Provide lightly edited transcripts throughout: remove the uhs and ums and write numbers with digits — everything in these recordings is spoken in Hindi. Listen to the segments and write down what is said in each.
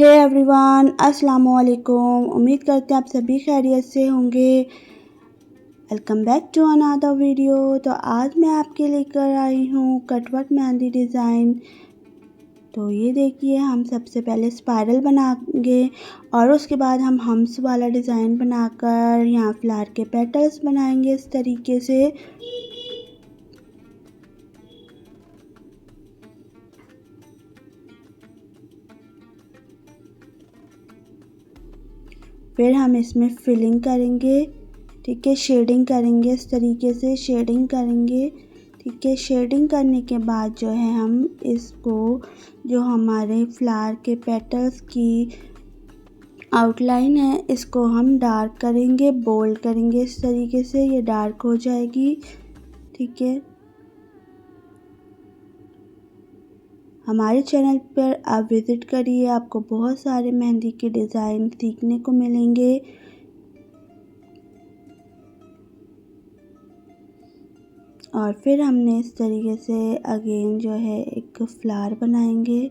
हे एवरीवन, अस्सलाम वालेकुम। उम्मीद करते हैं आप सभी खैरियत से होंगे। Welcome back to another video. तो आज मैं आपके लेकर आई हूँ कटवर्क मेहंदी डिज़ाइन। तो ये देखिए, हम सबसे पहले स्पाइरल बनाएंगे और उसके बाद हम हम्स वाला डिज़ाइन बनाकर यहाँ फ्लावर के पेटल्स बनाएंगे इस तरीके से। फिर हम इसमें फिलिंग करेंगे, ठीक है, शेडिंग करेंगे इस तरीके से, शेडिंग करेंगे, ठीक है। शेडिंग करने के बाद जो है हम इसको, जो हमारे फ्लावर के पेटल्स की आउटलाइन है, इसको हम डार्क करेंगे, बोल्ड करेंगे इस तरीके से, ये डार्क हो जाएगी, ठीक है। हमारे चैनल पर आप विज़िट करिए, आपको बहुत सारे मेहंदी के डिज़ाइन सीखने को मिलेंगे। और फिर हमने इस तरीके से अगेन जो है एक फ्लावर बनाएंगे।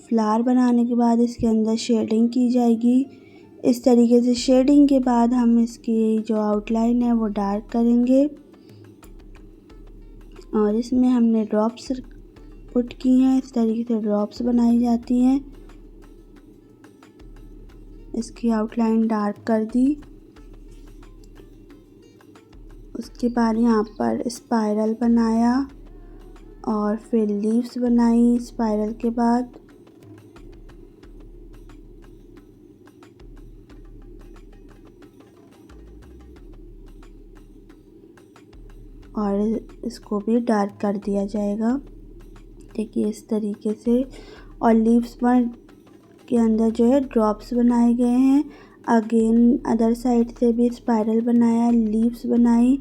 फ्लावर बनाने के बाद इसके अंदर शेडिंग की जाएगी इस तरीके से। शेडिंग के बाद हम इसकी जो आउटलाइन है वो डार्क करेंगे और इसमें हमने ड्रॉप्स पुट की हैं, इस तरीके से ड्रॉप्स बनाई जाती हैं। इसकी आउटलाइन डार्क कर दी। उसके बाद यहाँ पर स्पाइरल बनाया और फिर लीव्स बनाई स्पाइरल के बाद। और इसको भी डार्क कर दिया जाएगा, देखिए इस तरीके से। और लीव्स के अंदर जो है ड्रॉप्स बनाए गए हैं। अगेन अदर साइड से भी स्पाइरल बनाया, लीव्स बनाई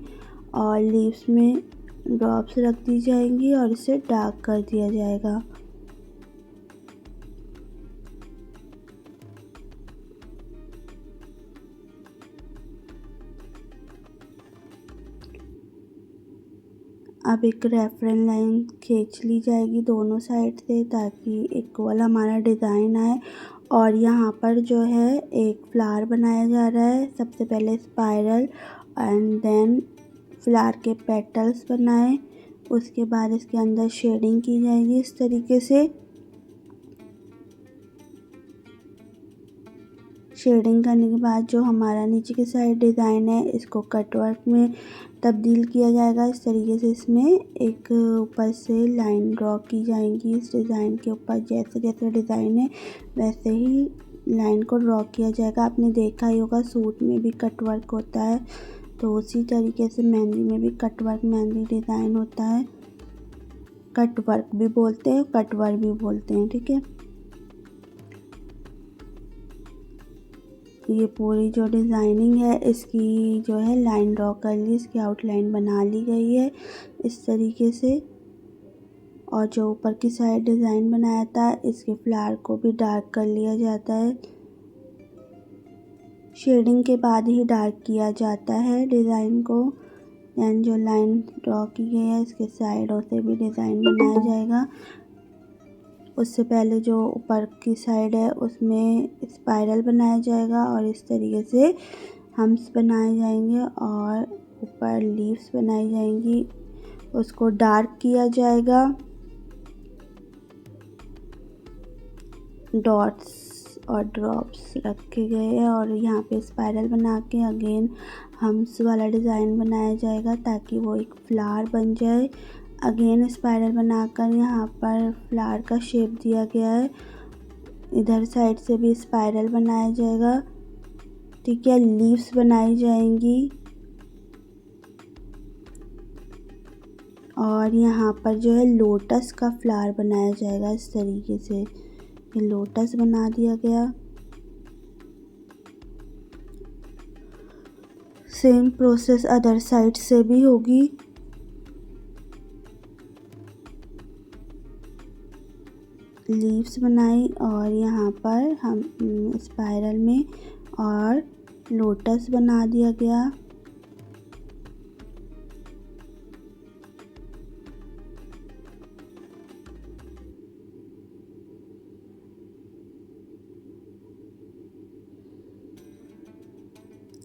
और लीव्स में ड्रॉप्स रख दी जाएंगी और इसे डार्क कर दिया जाएगा। अब एक रेफरेंस लाइन खींच ली जाएगी दोनों साइड से ताकि इक्वल हमारा डिज़ाइन आए। और यहाँ पर जो है एक फ्लावर बनाया जा रहा है। सबसे पहले स्पाइरल एंड देन फ्लावर के पेटल्स बनाए, उसके बाद इसके अंदर शेडिंग की जाएगी इस तरीके से। शेडिंग करने के बाद जो हमारा नीचे की साइड डिज़ाइन है, इसको कटवर्क में तब्दील किया जाएगा इस तरीके से। इसमें एक ऊपर से लाइन ड्रॉ की जाएंगी इस डिज़ाइन के ऊपर। जैसे जैसे डिज़ाइन है वैसे ही लाइन को ड्रॉ किया जाएगा। आपने देखा ही होगा सूट में भी कटवर्क होता है, तो उसी तरीके से मेहंदी में भी कटवर्क मेहंदी डिज़ाइन होता है। कटवर्क भी बोलते हैं, कटवर्क भी बोलते हैं, ठीक है। ये पूरी जो डिज़ाइनिंग है इसकी जो है लाइन ड्रॉ कर ली, इसकी आउटलाइन बना ली गई है इस तरीके से। और जो ऊपर की साइड डिज़ाइन बनाया था इसके फ्लावर को भी डार्क कर लिया जाता है। शेडिंग के बाद ही डार्क किया जाता है डिज़ाइन को। एंड जो लाइन ड्रॉ की गई है इसके साइडों से भी डिज़ाइन बनाया जाएगा। उससे पहले जो ऊपर की साइड है उसमें स्पाइरल बनाया जाएगा और इस तरीके से हम्स बनाए जाएंगे और ऊपर लीव्स बनाई जाएंगी। उसको डार्क किया जाएगा, डॉट्स और ड्रॉप्स रखे गए हैं और यहाँ पे स्पाइरल बना के अगेन हम्स वाला डिज़ाइन बनाया जाएगा ताकि वो एक फ्लावर बन जाए। अगेन स्पाइरल बनाकर यहाँ पर फ्लावर का शेप दिया गया है। इधर साइड से भी स्पाइरल बनाया जाएगा, ठीक है। लीव्स बनाई जाएंगी और यहाँ पर जो है लोटस का फ्लावर बनाया जाएगा इस तरीके से। ये लोटस बना दिया गया। सेम प्रोसेस अदर साइड से भी होगी। लीव्स बनाई और यहाँ पर हम स्पाइरल में और लोटस बना दिया गया।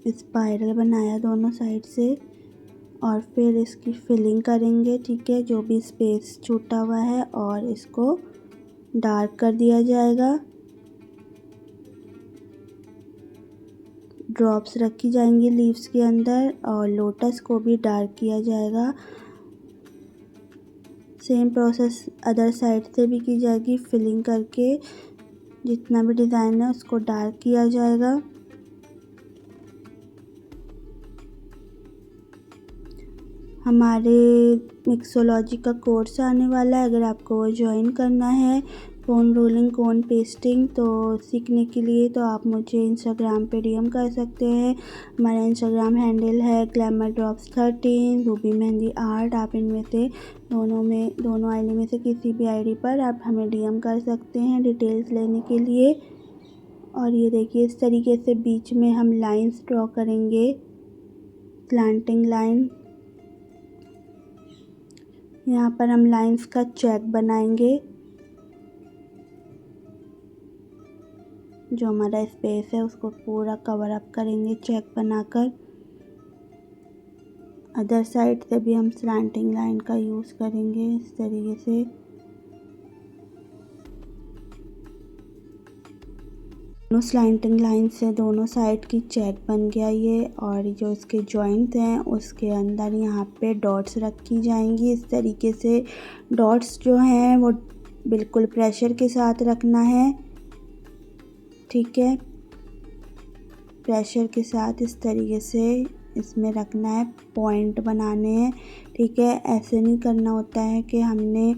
स्पाइरल बनाया दोनों साइड से और फिर इसकी फिलिंग करेंगे। ठीक है, जो भी स्पेस छूटा हुआ है और इसको डार्क कर दिया जाएगा। ड्रॉप्स रखी जाएंगी लीव्स के अंदर और लोटस को भी डार्क किया जाएगा। सेम प्रोसेस अदर साइड से भी की जाएगी। फिलिंग करके जितना भी डिज़ाइन है उसको डार्क किया जाएगा। हमारे मिक्सोलॉजी का कोर्स आने वाला है, अगर आपको वो ज्वाइन करना है, कोन रोलिंग, कोन पेस्टिंग, तो सीखने के लिए तो आप मुझे इंस्टाग्राम पे डीएम कर सकते हैं। हमारा इंस्टाग्राम हैंडल है glamourdrops13 रूबी मेहंदी आर्ट। आप इनमें से दोनों आईडी में से किसी भी आईडी पर आप हमें डीएम कर सकते हैं डिटेल्स लेने के लिए। और ये देखिए, इस तरीके से बीच में हम लाइंस ड्रॉ करेंगे, स्लैंटिंग लाइन। यहाँ पर हम लाइंस का चेक बनाएंगे। जो हमारा स्पेस है उसको पूरा कवर अप करेंगे चेक बनाकर। अदर साइड से भी हम स्लैंटिंग लाइन का यूज़ करेंगे इस तरीके से। दोनों स्लैंटिंग लाइन से दोनों साइड की चेक बन गया ये। और जो इसके जॉइंट हैं उसके अंदर यहाँ पे डॉट्स रखी जाएंगी इस तरीके से। डॉट्स जो हैं वो बिल्कुल प्रेशर के साथ रखना है। ठीक है, प्रेशर के साथ इस तरीके से इसमें रखना है, पॉइंट बनाने हैं। ठीक है, ऐसे नहीं करना होता है कि हमने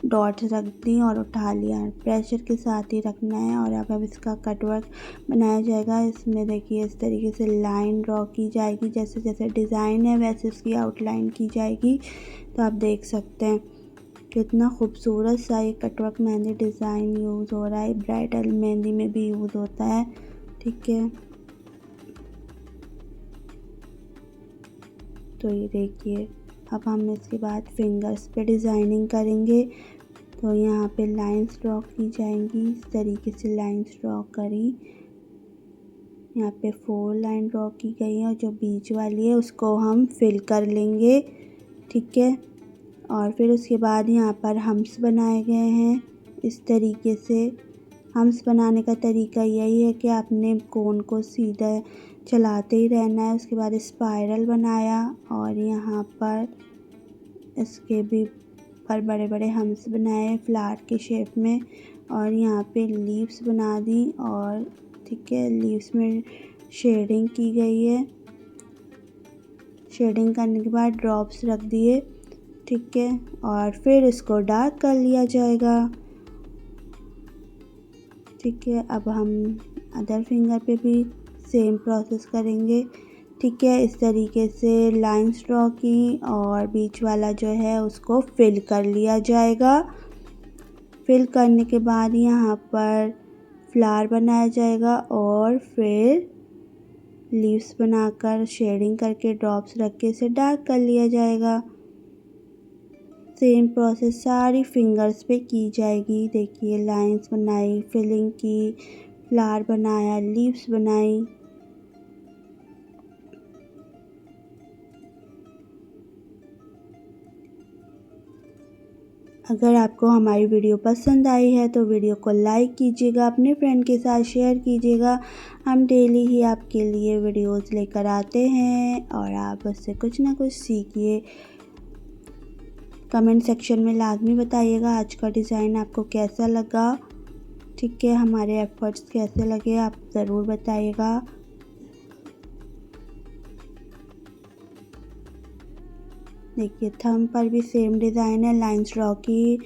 डॉट्स रख दी और उठा लिया। प्रेशर के साथ ही रखना है। और अब इसका कटवर्क बनाया जाएगा। इसमें देखिए इस तरीके से लाइन ड्रॉ की जाएगी, जैसे जैसे डिज़ाइन है वैसे उसकी आउटलाइन की जाएगी। तो आप देख सकते हैं कितना खूबसूरत सा ये कटवर्क मेहंदी डिज़ाइन यूज़ हो रहा है। ब्राइडल मेहंदी में भी यूज़ होता है। ठीक है, तो ये देखिए, अब हम इसके बाद फिंगर्स पे डिज़ाइनिंग करेंगे। तो यहाँ पे लाइंस ड्रॉ की जाएंगी, इस तरीके से लाइंस ड्रॉ करी। यहाँ पे 4 लाइन ड्रॉ की गई है और जो बीच वाली है उसको हम फिल कर लेंगे। ठीक है, और फिर उसके बाद यहाँ पर हम्स बनाए गए हैं इस तरीके से। हम्स बनाने का तरीका यही है कि आपने कोन को सीधा चलाते ही रहना है। उसके बाद स्पाइरल बनाया और यहाँ पर इसके भी पर बड़े बड़े हम्स बनाए फ्लावर के शेप में। और यहाँ पे लीव्स बना दी और ठीक है, लीव्स में शेडिंग की गई है। शेडिंग करने के बाद ड्रॉप्स रख दिए। ठीक है, और फिर इसको डार्क कर लिया जाएगा। ठीक है, अब हम अदर फिंगर पे भी सेम प्रोसेस करेंगे। ठीक है, इस तरीके से लाइंस ड्रॉ की और बीच वाला जो है उसको फिल कर लिया जाएगा। फिल करने के बाद यहाँ पर फ्लावर बनाया जाएगा और फिर लीव्स बनाकर शेडिंग करके ड्रॉप्स रख के इसे डार्क कर लिया जाएगा। सेम प्रोसेस सारी फिंगर्स पे की जाएगी। देखिए, लाइंस बनाई, फिलिंग की, फ्लावर बनाया, लीव्स बनाई। अगर आपको हमारी वीडियो पसंद आई है तो वीडियो को लाइक कीजिएगा, अपने फ्रेंड के साथ शेयर कीजिएगा। हम डेली ही आपके लिए वीडियोस लेकर आते हैं और आप उससे कुछ ना कुछ सीखिए। कमेंट सेक्शन में लाजमी बताइएगा आज का डिज़ाइन आपको कैसा लगा। ठीक है, हमारे एफर्ट्स कैसे लगे आप ज़रूर बताइएगा। देखिए, थंब पर भी सेम डिज़ाइन है, लाइंस ड्रॉ की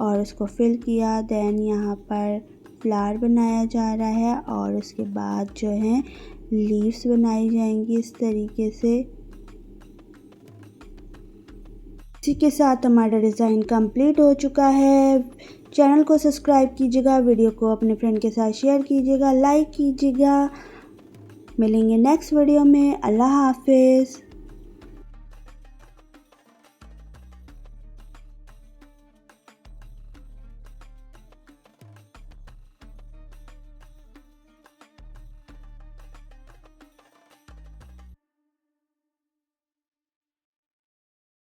और उसको फिल किया। देन यहाँ पर फ्लावर बनाया जा रहा है और उसके बाद जो है लीव्स बनाई जाएंगी इस तरीके से। इसी के साथ हमारा डिज़ाइन कंप्लीट हो चुका है। चैनल को सब्सक्राइब कीजिएगा, वीडियो को अपने फ्रेंड के साथ शेयर कीजिएगा, लाइक कीजिएगा। मिलेंगे नेक्स्ट वीडियो में। अल्लाह हाफिज़।